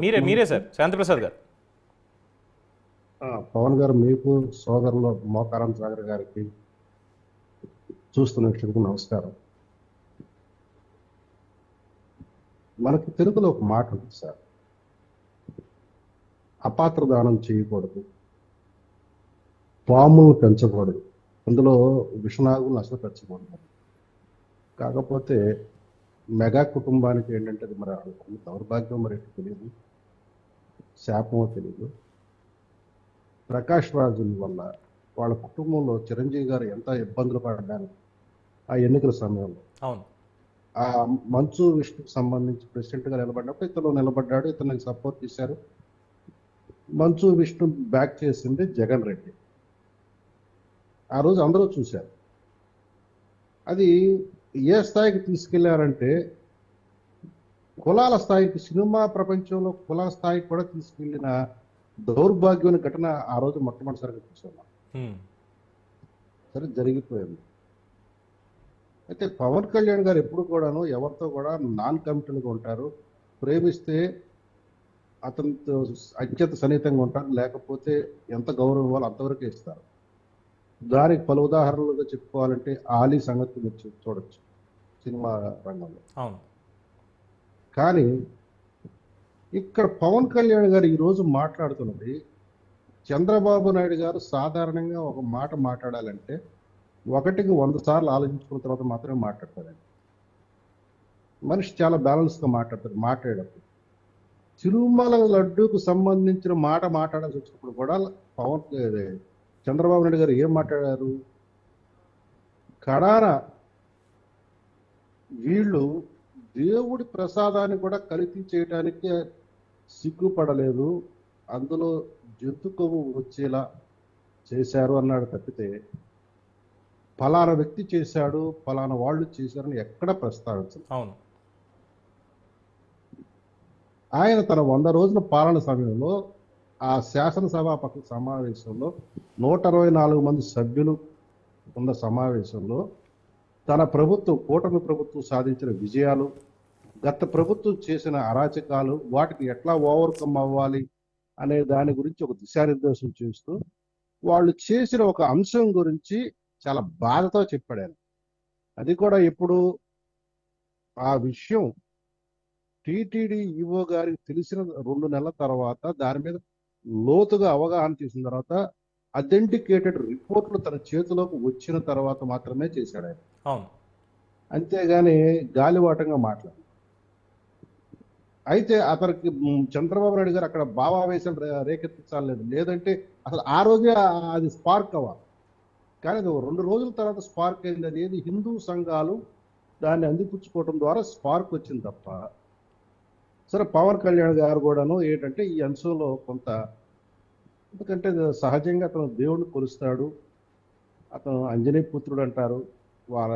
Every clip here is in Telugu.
మీరే మీరే సార్ శాంతిప్రసాద్ గారు. పవన్ గారు, మీకు సోదరులు మోకారం సాగర్ గారికి, చూస్తున్న వీక్షకులకు నమస్కారం. మనకి తెలుగులో ఒక మాట ఉంది సార్, అపాత్ర దానం చేయకూడదు, పాములు పెంచకూడదు, అందులో విషనాగులు అసలు పెంచకూడదు. కాకపోతే మెగా కుటుంబానికి ఏంటంటే అది మరి దౌర్భాగ్యం మరి తెలియదు, శాపమో తెలియదు. ప్రకాష్ రాజు వల్ల వాళ్ళ కుటుంబంలో చిరంజీవి గారు ఎంత ఇబ్బందులు పడ్డారు ఆ ఎన్నికల సమయంలో. అవును, ఆ మంచు విష్ణుకు సంబంధించి ప్రెసిడెంట్ గా నిలబడినప్పుడు ఇతను నిలబడ్డాడు, ఇతనికి సపోర్ట్ చేశారు. మంచు విష్ణు బ్యాక్ చేసింది జగన్ రెడ్డి. ఆ రోజు అందరూ చూశారు. అది ఏ స్థాయికి తీసుకెళ్లారంటే కులాల స్థాయికి, సినిమా ప్రపంచంలో కులాల స్థాయికి కూడా తీసుకెళ్లిన దౌర్భాగ్యమైన ఘటన ఆ రోజు మొట్టమొదటిసారిగా చూసాం. సరే, జరిగిపోయింది. అయితే పవన్ కళ్యాణ్ గారు ఎప్పుడు కూడాను ఎవరితో కూడా నాన్ కమిటల్గా ఉంటారు. ప్రేమిస్తే అతనితో అత్యంత సన్నిహితంగా ఉంటారు, లేకపోతే ఎంత గౌరవం ఇవ్వాలో అంతవరకే ఇస్తారు. దానికి పలు ఉదాహరణలుగా చెప్పుకోవాలంటే ఆలీ సంగతి మీరు చూడొచ్చు సినిమా రంగంలో. అవును. కానీ ఇక్కడ పవన్ కళ్యాణ్ గారు ఈరోజు మాట్లాడుతున్నది, చంద్రబాబు నాయుడు గారు సాధారణంగా ఒక మాట మాట్లాడాలంటే 100 సార్లు ఆలోచించుకున్న తర్వాత మాత్రమే మాట్లాడతారండి. మనిషి చాలా బ్యాలెన్స్గా మాట్లాడతారు. మాట్లాడేటప్పుడు తిరుమల లడ్డూకు సంబంధించిన మాట మాట్లాడాల్సి వచ్చినప్పుడు కూడా చంద్రబాబు నాయుడు గారు ఏం మాట్లాడారు? కడాన వీళ్ళు దేవుడి ప్రసాదాన్ని కూడా కల్తీ చేయడానికి సిగ్గుపడలేదు, అందులో జంతు కొవ్వు వచ్చేలా చేశారు అన్నాడు తప్పితే ఫలానా వ్యక్తి చేశాడు, ఫలానా వాళ్ళు చేశారని ఎక్కడ ప్రస్తావించదు. అవును. ఆయన తన 100 రోజుల పాలన సమయంలో ఆ శాసనసభాపక్ష సమావేశంలో 124 మంది సభ్యులు ఉన్న సమావేశంలో తన ప్రభుత్వం, కూటమి ప్రభుత్వం సాధించిన విజయాలు, గత ప్రభుత్వం చేసిన అరాచకాలు, వాటికి ఎట్లా ఓవర్కమ్ అవ్వాలి అనే దాని గురించి ఒక దిశానిర్దేశం చేస్తూ వాళ్ళు చేసిన ఒక అంశం గురించి చాలా బాధతో చెప్పాడు ఆయన. అది కూడా ఎప్పుడు ఆ విషయం టీటీడీ ఈవో గారికి తెలిసిన 2 నెలల తర్వాత, దాని మీద లోతుగా అవగాహన చేసిన తర్వాత, అథెంటికేటెడ్ రిపోర్ట్లు తన చేతిలోకి వచ్చిన తర్వాత మాత్రమే చేశాడు ఆయన. అవును. అంతేగాని గాలివాటంగా మాట్లాడు. అయితే అతనికి చంద్రబాబు నాయుడు గారు అక్కడ భావావేశం రేకెత్తించాలేదు, లేదంటే అసలు ఆ రోజే అది స్పార్క్ అవ్వాలి. కానీ అది 2 రోజుల తర్వాత స్పార్క్ అయింది. అనేది హిందూ సంఘాలు దాన్ని అందిపుచ్చుకోవడం ద్వారా స్పార్క్ వచ్చింది తప్ప. సరే, పవన్ కళ్యాణ్ గారు కూడాను ఏంటంటే ఈ అంశంలో కొంత, ఎందుకంటే సహజంగా అతను దేవుడిని కొలుస్తాడు, అతను ఆంజనేయ పుత్రుడు అంటారు, వాళ్ళ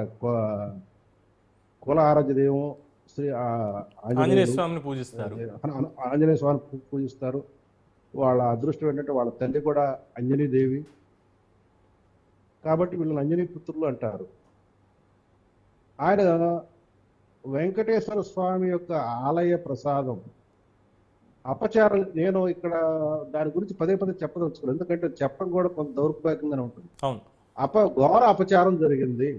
కుల ఆరాధ్య దైవం శ్రీ ఆంజనేయ స్వామిని పూజిస్తారు. ఆంజనేయ స్వామిని పూజిస్తారు. వాళ్ళ అదృష్టం ఏంటంటే వాళ్ళ తల్లి కూడా అంజనీదేవి, కాబట్టి వీళ్ళని అంజనీ పుత్రులు అంటారు. ఆయన వెంకటేశ్వర స్వామి యొక్క ఆలయ ప్రసాదం అపచారం, నేను ఇక్కడ దాని గురించి పదే చెప్పదలుచుకోలేదు, ఎందుకంటే చెప్పడం కూడా కొంత దౌర్భాగ్యంగానే ఉంటుంది. ఘోర అపచారం జరిగింది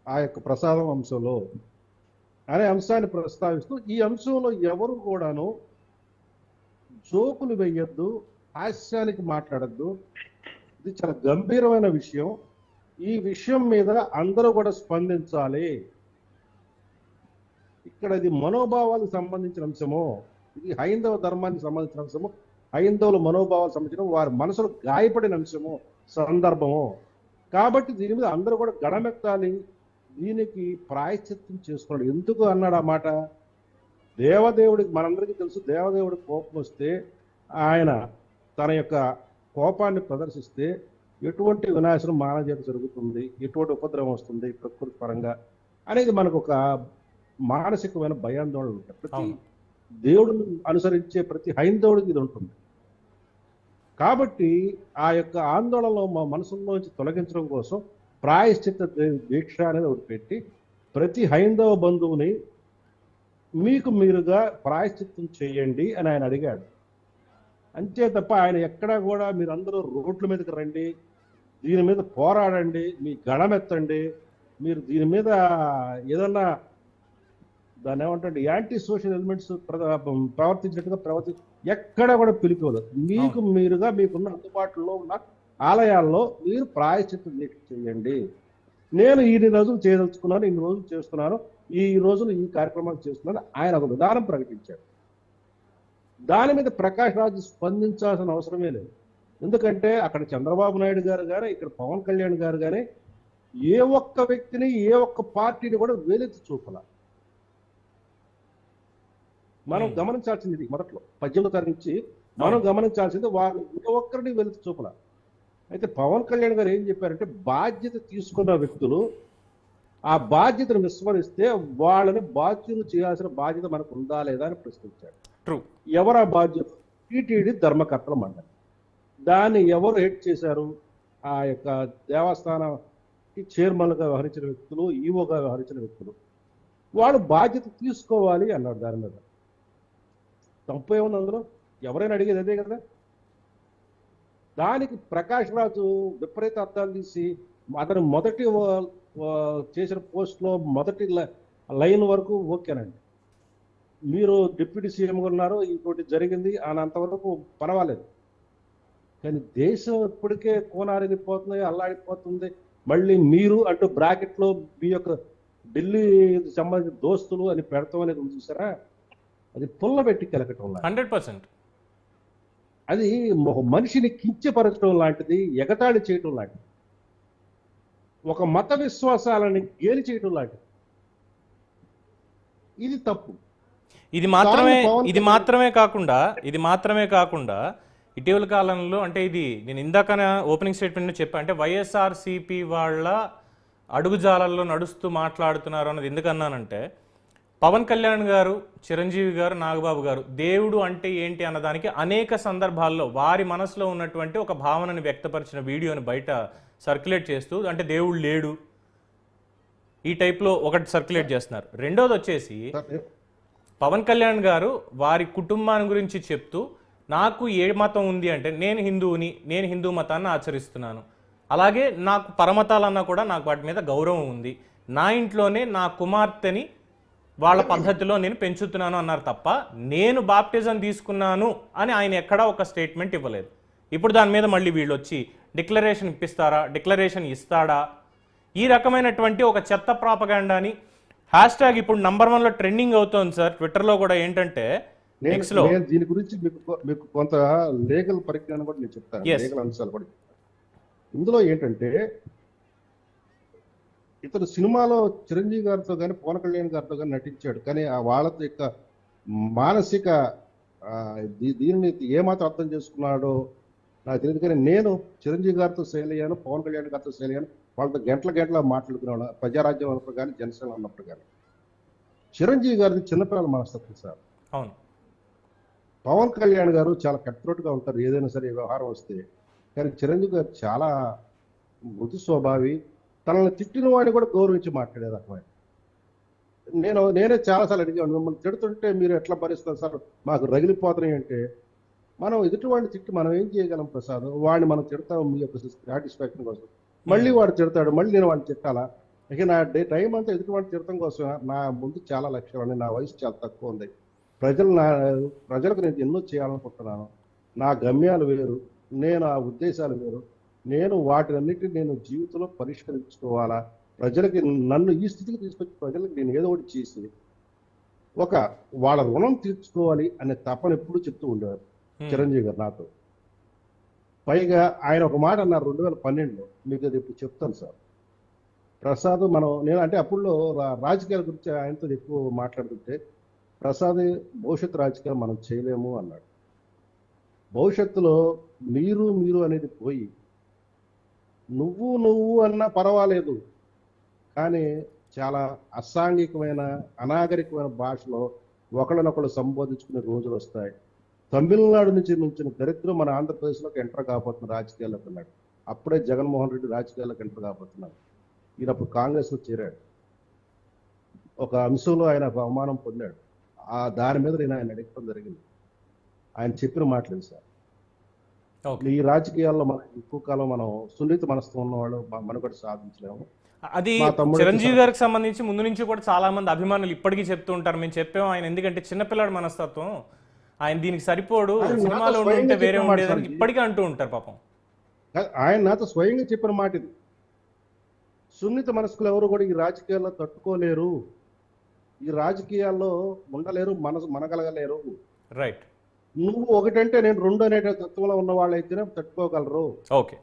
ఆ యొక్క ప్రసాదం అంశంలో అనే అంశాన్ని ప్రస్తావిస్తూ, ఈ అంశంలో ఎవరు కూడాను జోకులు వేయొద్దు, హాస్యానికి మాట్లాడద్దు, ఇది చాలా గంభీరమైన విషయం, ఈ విషయం మీద అందరూ కూడా స్పందించాలి. ఇక్కడ ఇది మనోభావాలకు సంబంధించిన అంశము, ఇది హైందవ ధర్మానికి సంబంధించిన అంశము, హైందవుల మనోభావాలకు సంబంధించిన వారి మనసులో గాయపడిన అంశము, సందర్భము. కాబట్టి దీని మీద అందరూ కూడా గడమెత్తాలి, దీనికి ప్రాయశ్చిత్తం చేసుకోండి. ఎందుకు అన్నాడు ఆ మాట? దేవదేవుడికి, మనందరికీ తెలుసు, దేవదేవుడికి కోపం వస్తే ఆయన తన యొక్క కోపాన్ని ప్రదర్శిస్తే ఎటువంటి వినాశనం మానవ చేత జరుగుతుంది, ఎటువంటి ఉపద్రవం వస్తుంది ప్రకృతి పరంగా అనేది మనకు ఒక మానసికమైన భయాందోళన ఉంటుంది. ప్రతి దేవుడిని అనుసరించే ప్రతి హైందవుడికి ఇది ఉంటుంది. కాబట్టి ఆ యొక్క ఆందోళనలో మా మనసులోంచి తొలగించడం కోసం ప్రాయశ్చిత్త దీక్ష అనేది ఒకటి పెట్టి ప్రతి హైందవ బంధువుని మీకు మీరుగా ప్రాయశ్చిత్తం చేయండి అని ఆయన అడిగాడు. అంతే తప్ప ఆయన ఎక్కడా కూడా మీరందరూ రోడ్ల మీదకి రండి, దీని మీద పోరాడండి, మీ గళమెత్తండి, మీరు దీని మీద ఏదన్నా దాన్ని ఏమంటే యాంటీ సోషల్ ఎలిమెంట్స్ ప్రవర్తించినట్టుగా ఎక్కడ కూడా పిలుపులేదు. మీకు మీరుగా మీకున్న అందుబాటులో ఉన్న ఆలయాల్లో మీరు ప్రాయశ్చిత్తం చేయండి. నేను ఇన్ని రోజులు చేయదలుచుకున్నాను, ఇన్ని రోజులు చేస్తున్నాను, ఈ రోజులు ఈ కార్యక్రమాలు చేస్తున్నాను ఆయన ఒక విధానం ప్రకటించాడు. దాని మీద ప్రకాష్ రాజు స్పందించాల్సిన అవసరమే లేదు. ఎందుకంటే అక్కడ చంద్రబాబు నాయుడు గారు కానీ ఇక్కడ పవన్ కళ్యాణ్ గారు కానీ ఏ ఒక్క వ్యక్తిని ఏ ఒక్క పార్టీని కూడా వేలెత్తి చూపాల. మనం గమనించాల్సింది ఇది మొదట్లో 18వ తారీఖు నుంచి మనం గమనించాల్సింది వాళ్ళు ఏ ఒక్కరిని వెలికి చూపల. అయితే పవన్ కళ్యాణ్ గారు ఏం చెప్పారంటే బాధ్యత తీసుకున్న వ్యక్తులు ఆ బాధ్యతను విస్మరిస్తే వాళ్ళని బాధ్యులు చేయాల్సిన బాధ్యత మనకు ఉందా లేదా అని ప్రశ్నించాడు. ఎవరు ఆ బాధ్యత? టీటీడీ ధర్మకర్తల మండలి. దాన్ని ఎవరు హెడ్ చేశారు? ఆ యొక్క దేవస్థానానికి చైర్మన్గా వ్యవహరించిన వ్యక్తులు, ఈవోగా వ్యవహరించిన వ్యక్తులు. వాళ్ళు బాధ్యత తీసుకోవాలి అన్నాడు. దాని మీద తప్పు ఏముంది అందులో? ఎవరైనా అడిగేది అదే కదా. దానికి ప్రకాష్ రాజు విపరీత అర్థాలు తీసి అతను మొదటి చేసిన పోస్ట్లో మొదటి లైన్ వరకు ఓకేనండి, మీరు డిప్యూటీ సీఎంగా ఉన్నారు, ఇంకోటి జరిగింది అని అంతవరకు పర్వాలేదు. కానీ దేశం ఇప్పటికే కోనారిపోతుంది, అల్లాడిపోతుంది. మళ్ళీ మీరు అంటూ బ్రాకెట్లో మీ యొక్క ఢిల్లీ సంబంధించిన దోస్తులు అని పెడతాం అనేది చూసారా, అది పుల్లబెట్టి కెలకటం 100%. అది మనిషిని కించపరచడం లాంటిది, ఎగతాళి చేయటం లాంటిది, ఒక మత విశ్వాసాలని గేలి చేయటం లాంటిది. ఇది తప్పు. ఇది మాత్రమే కాకుండా ఇటీవల కాలంలో అంటే ఇది నేను ఇందాక ఓపెనింగ్ స్టేట్మెంట్ చెప్పా, అంటే వైఎస్ఆర్సీపీ వాళ్ళ అడుగుజాలల్లో నడుస్తూ మాట్లాడుతున్నారు అన్నది ఎందుకన్నానంటే, పవన్ కళ్యాణ్ గారు, చిరంజీవి గారు, నాగబాబు గారు దేవుడు అంటే ఏంటి అన్నదానికి అనేక సందర్భాల్లో వారి మనసులో ఉన్నటువంటి ఒక భావనని వ్యక్తపరిచిన వీడియోని బయట సర్క్యులేట్ చేస్తూ, అంటే దేవుడు లేడు ఈ టైప్లో ఒకటి సర్క్యులేట్ చేస్తున్నారు. రెండోది వచ్చేసి పవన్ కళ్యాణ్ గారు వారి కుటుంబాన్ని గురించి చెప్తూ, నాకు ఏ మతం ఉంది అంటే నేను హిందువుని, నేను హిందూ మతాన్ని ఆచరిస్తున్నాను, అలాగే నాకు పరమతాలన్నా కూడా నాకు వాటి మీద గౌరవం ఉంది, నా ఇంట్లోనే నా కుమార్తెని వాళ్ళ పద్ధతిలో నేను పెంచుతున్నాను అన్నారు తప్ప నేను బాప్టిజం తీసుకున్నాను అని ఆయన ఎక్కడా ఒక స్టేట్మెంట్ ఇవ్వలేదు. ఇప్పుడు దాని మీద మళ్ళీ వీళ్ళు వచ్చి డిక్లరేషన్ ఇప్పిస్తారా, డిక్లరేషన్ ఇస్తాడా, ఈ రకమైనటువంటి ఒక చెత్త ప్రాపగాండాని హ్యాష్ట్యాగ్ ఇప్పుడు నంబర్ 1లో ట్రెండింగ్ అవుతోంది సార్ ట్విట్టర్లో కూడా. ఏంటంటే దీని గురించి మీకు కొంత లీగల్ పరిజ్ఞానం కూడా నేను చెప్తాను, లీగల్ అంశాలు కూడా. ఇందులో ఏంటంటే ఇతను సినిమాలో చిరంజీవి గారితో కానీ పవన్ కళ్యాణ్ గారితో కానీ నటించాడు, కానీ ఆ వాళ్ళ యొక్క మానసిక దీనిని ఏమాత్రం అర్థం చేసుకున్నాడో నాకు తెలియదు. కానీ నేను చిరంజీవి గారితో సేల్ అయ్యాను, పవన్ కళ్యాణ్ గారితో సేల్ అయ్యాను, వాళ్ళతో గంటల మాట్లాడుకున్నాను ప్రజారాజ్యం ఉన్నప్పుడు కానీ జనసేన ఉన్నప్పుడు కానీ. చిరంజీవి గారిది చిన్నపిల్లల మనస్తత్వం సార్. అవును. పవన్ కళ్యాణ్ గారు చాలా కట్రోట్గా ఉంటారు ఏదైనా సరే వ్యవహారం వస్తే, కానీ చిరంజీవి గారు చాలా మృదు స్వభావి, తనని తిట్టిన వాడిని కూడా గౌరవించి మాట్లాడే రకమైన. నేనే చాలాసార్లు అడిగాను, మిమ్మల్ని తిడుతుంటే మీరు ఎట్లా భరిస్తారు సార్, మాకు రగిలిపోతున్నాయి అంటే, మనం ఎదుటి వాడిని తిట్టి మనం ఏం చేయగలం ప్రసాద్? వాడిని మనం తిడతాం మీ యొక్క సాటిస్ఫాక్షన్ కోసం, మళ్ళీ వాడు తిడతాడు, మళ్ళీ నేను వాడిని తిట్టాలా? ఇక నా టైం అంతా ఎదుటి వాడిని తిడతాం కోసం. నా ముందు చాలా లక్ష్యాలు ఉన్నాయి, నా వయసు చాలా తక్కువ ఉంది, ప్రజలకు నేను ఎన్నో చేయాలనుకుంటున్నాను, నా గమ్యాలు వేరు, నేను ఆ ఉద్దేశాలు వేరు, నేను వాటినన్నిటిని నేను జీవితంలో పరిష్కరించుకోవాలా, ప్రజలకి నన్ను ఈ స్థితికి తీసుకొచ్చి ప్రజలకు నేను ఏదో ఒకటి చేసి ఒక వాళ్ళ రుణం తీర్చుకోవాలి అనే తపన ఎప్పుడూ చెప్తూ ఉండేవారు చిరంజీవి గారు నాతో. పైగా ఆయన ఒక మాట అన్నారు 2012లో, మీకు అది ఇప్పుడు చెప్తాను సార్. ప్రసాద్ నేను అంటే అప్పుడులో రాజకీయాల గురించి ఆయనతో ఎక్కువ మాట్లాడుతుంటే, ప్రసాద్ భవిష్యత్తు రాజకీయాలు మనం చేయలేము అన్నాడు. భవిష్యత్తులో మీరు అనేది పోయి నువ్వు అన్నా పర్వాలేదు, కానీ చాలా అసాంఘికమైన అనాగరికమైన భాషలో ఒకళ్ళనొకళ్ళు సంబోధించుకునే రోజులు వస్తాయి. తమిళనాడు నుంచి దరిద్రం మన ఆంధ్రప్రదేశ్లోకి ఎంటర్ కాబోతున్న రాజకీయాల్లోకి అన్నాడు. అప్పుడే జగన్మోహన్ రెడ్డి రాజకీయాల్లోకి ఎంటర్ కాబోతున్నాడు. ఈయన అప్పుడు కాంగ్రెస్లో చేరాడు. ఒక అంశంలో ఆయన అవమానం పొందాడు. దాని మీద నేను ఆయన అడగడం జరిగింది. ఆయన చెప్పిన మాటలేదు సార్. ఓకే. ఈ రాజకీయాల్లో మనం ఎక్కువ కాలం మనం సున్నిత మనస్తత్వం ఉన్నవాళ్ళు మనుగడ సాధించలేము. అది మా తమ్ముడికి చిరంజీవి గారికి సంబంధించి ముందు నుంచి కూడా చాలా మంది అభిమానులు ఇప్పటికీ చెప్తూ ఉంటారు, మేము చెప్పాము ఆయన ఎందుకంటే చిన్నపిల్లాడి మనస్తత్వం, ఆయన దీనికి సరిపోడు, ఆయన నాతో సినిమాలో స్వయంగా ఉంటే వేరే చెప్పిన మాట ఉండేదని సార్. ఇప్పటికీ అంటూ ఉంటారు పాపం. ఆయన నాతో స్వయంగా చెప్పిన మాట ఇది. సున్నిత మనస్కులు ఎవరు కూడా ఈ రాజకీయాల్లో తట్టుకోలేరు, ఈ రాజకీయాల్లో ఉండలేరు, మనగలగలేరు. రైట్. నువ్వు ఒకటంటే నేను రెండు అనే తత్వంలో ఉన్న వాళ్ళైతేనే తట్టుకోగలరు, ఓకే.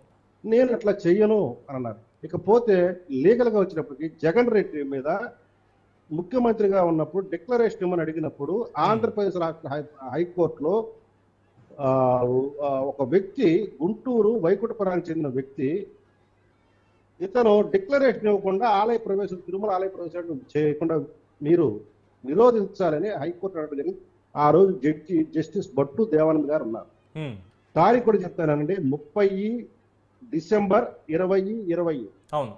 నేను అట్లా చెయ్యను అని అన్నారు. ఇకపోతే లీగల్ గా వచ్చినప్పటికీ జగన్ రెడ్డి మీద ముఖ్యమంత్రిగా ఉన్నప్పుడు డిక్లరేషన్ ఇవ్వమని అడిగినప్పుడు ఆంధ్రప్రదేశ్ రాష్ట్ర హైకోర్టులో ఒక వ్యక్తి, గుంటూరు వైకుంఠపురానికి చెందిన వ్యక్తి, ఇతను డిక్లరేషన్ ఇవ్వకుండా ఆలయ ప్రవేశం, తిరుమల ఆలయ ప్రవేశం చేయకుండా మీరు నిరోధించాలని హైకోర్టు అడగడం జరిగింది. ఆ రోజు జస్టిస్ భట్టు దేవానంద్ గారు ఉన్నారు. తారీఖు కూడా చెప్తానండి, 30 డిసెంబర్ 2020. అవును.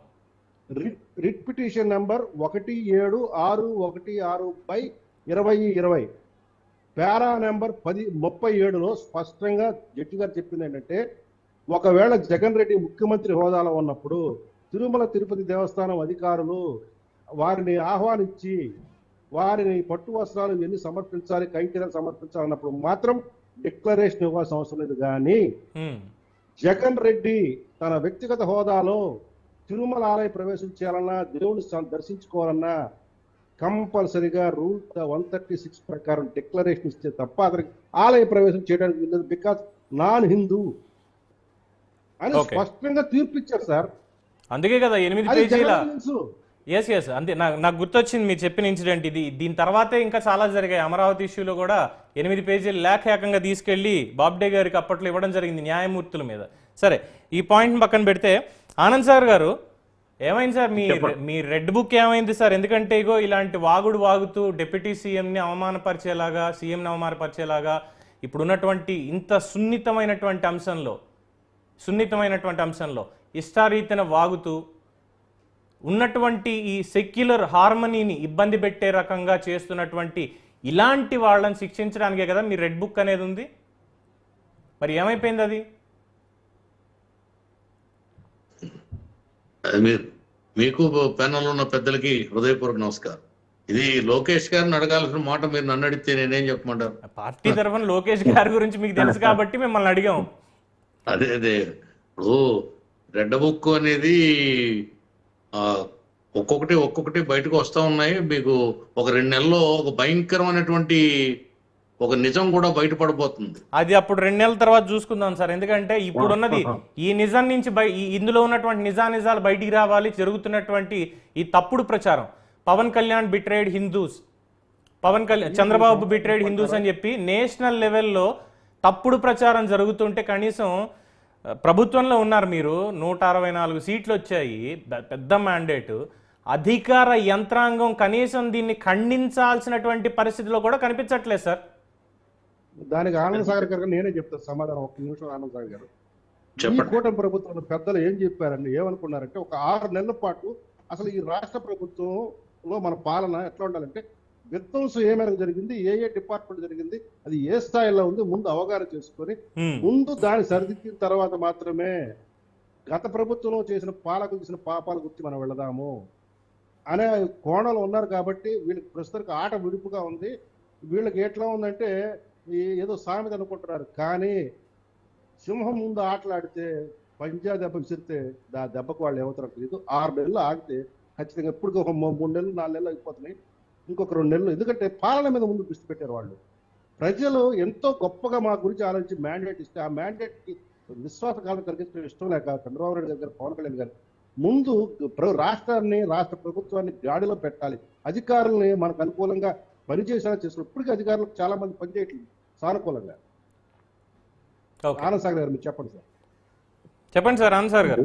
Writ petition number 17616/2020 para number 37లో స్పష్టంగా జడ్జి గారు చెప్పింది ఏంటంటే, ఒకవేళ జగన్ రెడ్డి ముఖ్యమంత్రి హోదాలో ఉన్నప్పుడు తిరుమల తిరుపతి దేవస్థానం అధికారులు వారిని ఆహ్వానించి వారిని పట్టు వస్త్రాలు ఎన్ని సమర్పించాలి, కైంకర్యాలు సమర్పించాలన్నప్పుడు మాత్రం డిక్లరేషన్ ఇవ్వాల్సిన అవసరం లేదు. కానీ జగన్ రెడ్డి తన వ్యక్తిగత హోదాలో తిరుమల ఆలయ ప్రవేశం చేయాలన్నా, దేవుని దర్శించుకోవాలన్నా కంపల్సరిగా రూల్ 136 ప్రకారం డిక్లరేషన్ ఇస్తే తప్ప అతనికి ఆలయ ప్రవేశం చేయడానికి లేదు, బికాస్ నాన్ హిందూ అని స్పష్టంగా తీర్పిచ్చారు సార్. అందుకే కదా 8 పేజీల. ఎస్ అంతే. నాకు గుర్తొచ్చింది మీరు చెప్పిన ఇన్సిడెంట్ ఇది. దీని తర్వాతే ఇంకా చాలా జరిగాయి. అమరావతి ఇష్యూలో కూడా 8 పేజీల లేఖ ఏకంగా తీసుకెళ్లి బాబ్డే గారికి అప్పట్లో ఇవ్వడం జరిగింది న్యాయమూర్తుల మీద. సరే, ఈ పాయింట్ పక్కన పెడితే ఆనంద్ సార్ గారు ఏమైంది సార్, మీ రెడ్ బుక్ ఏమైంది సార్? ఎందుకంటే ఇగో ఇలాంటి వాగుతూ డిప్యూటీ సీఎంని అవమానపరిచేలాగా, సీఎంని అవమానపరిచేలాగా ఇప్పుడున్నటువంటి ఇంత సున్నితమైనటువంటి అంశంలో ఇష్టారీతిన వాగుతూ ఉన్నటువంటి ఈ సెక్యులర్ హార్మనీని ఇబ్బంది పెట్టే రకంగా చేస్తున్నటువంటి ఇలాంటి వాళ్ళని శిక్షించడానికే కదా మీ రెడ్ బుక్ అనేది ఉంది. మరి ఏమైపోయింది అది? మీకు ప్యానల్ ఉన్న పెద్దలకి హృదయపూర్వక నమస్కారం. ఇది లోకేష్ గారిని అడగాల్సిన మాట మీరు నన్ను అడిగితే నేనేం చెప్పమంటారు? పార్టీ తరఫున లోకేష్ గారి గురించి మీకు తెలుసు కాబట్టి మిమ్మల్ని అడిగాం. అదే ఇప్పుడు రెడ్ బుక్ అనేది ఒక్కొక్కటి బయటకు వస్తూ ఉన్నాయి. మీకు ఒక 2 నెలల్లో ఒక భయంకరమైనటువంటి ఒక నిజం కూడా బయటపడబోతుంది. అది అప్పుడు 2 నెలల తర్వాత చూసుకుందాం సార్. ఎందుకంటే ఇప్పుడున్నది ఈ నిజం నుంచి ఇందులో ఉన్నటువంటి నిజాలు బయటికి రావాలి. జరుగుతున్నటువంటి ఈ తప్పుడు ప్రచారం, పవన్ కళ్యాణ్ బిట్రేడ్ హిందూస్, చంద్రబాబు బిట్రేడ్ హిందూస్ అని చెప్పి నేషనల్ లెవెల్లో తప్పుడు ప్రచారం జరుగుతుంటే, కనీసం ప్రభుత్వంలో ఉన్నారు మీరు, 164 సీట్లు వచ్చాయి, పెద్ద మ్యాండేట్, అధికార యంత్రాంగం కనీసం దీన్ని ఖండించాల్సినటువంటి పరిస్థితిలో కూడా కనిపించట్లేదు సార్. దానికి ఆనంద్ సాగర్ గారు నేనే చెప్తాను సమాధానం. 1 నిమిషం ఆనంద్ సాగర్ గారు. ఈ కూటమి ప్రభుత్వంలో పెద్దలు ఏం చెప్పారండి, ఏమనుకున్నారంటే, ఒక 6 నెలల పాటు అసలు ఈ రాష్ట్ర ప్రభుత్వంలో మన పాలన ఎట్లా ఉండాలంటే, విధ్వంసం ఏ మేరకు జరిగింది, ఏ డిపార్ట్మెంట్ జరిగింది, అది ఏ స్థాయిలో ఉంది, ముందు అవగాహన చేసుకొని ముందు దాన్ని సరిదిద్దిన తర్వాత మాత్రమే గత ప్రభుత్వంలో చేసిన పాలకులు చేసిన పాపాల గురించి మనం వెళదాము అనే కోణంలో ఉన్నారు. కాబట్టి వీళ్ళకి ప్రస్తుతానికి ఆట విడుపుగా ఉంది. వీళ్ళకి ఎట్లా ఉందంటే ఏదో సామెత అనుకుంటున్నారు, కానీ సింహం ముందు ఆటలాడితే పంజా దెబ్బ విసిరితే దెబ్బకు వాళ్ళు ఏమవుతారో తెలియదు. 6 నెలలు ఆగితే ఖచ్చితంగా ఇప్పుడు ఒక 3 నెలలు 4 నెలలు అయిపోతున్నాయి, ఇంకొక 2 నెలలు. ఎందుకంటే పాలన మీద ముందు దృష్టి పెట్టారు వాళ్ళు. ప్రజలు ఎంతో గొప్పగా మా గురించి ఆలోచించి మ్యాండేట్ ఇస్తే, ఆ మ్యాండేట్కి విశ్వాసకాలం కలిగించడం ఇష్టం లేక చంద్రబాబు నాయుడు గారు, పవన్ కళ్యాణ్ గారు ముందు రాష్ట్ర ప్రభుత్వాన్ని గాడిలో పెట్టాలి, అధికారులని మనకు అనుకూలంగా పనిచేసేలా చేస్తున్నారు. ఇప్పటికీ అధికారులకు చాలా మంది పనిచేయట్లేదు సానుకూలంగా. ఆనంద్ సాగర్ గారు మీరు చెప్పండి సార్. చెప్పండి సార్. ఆనంద్ సార్ గారు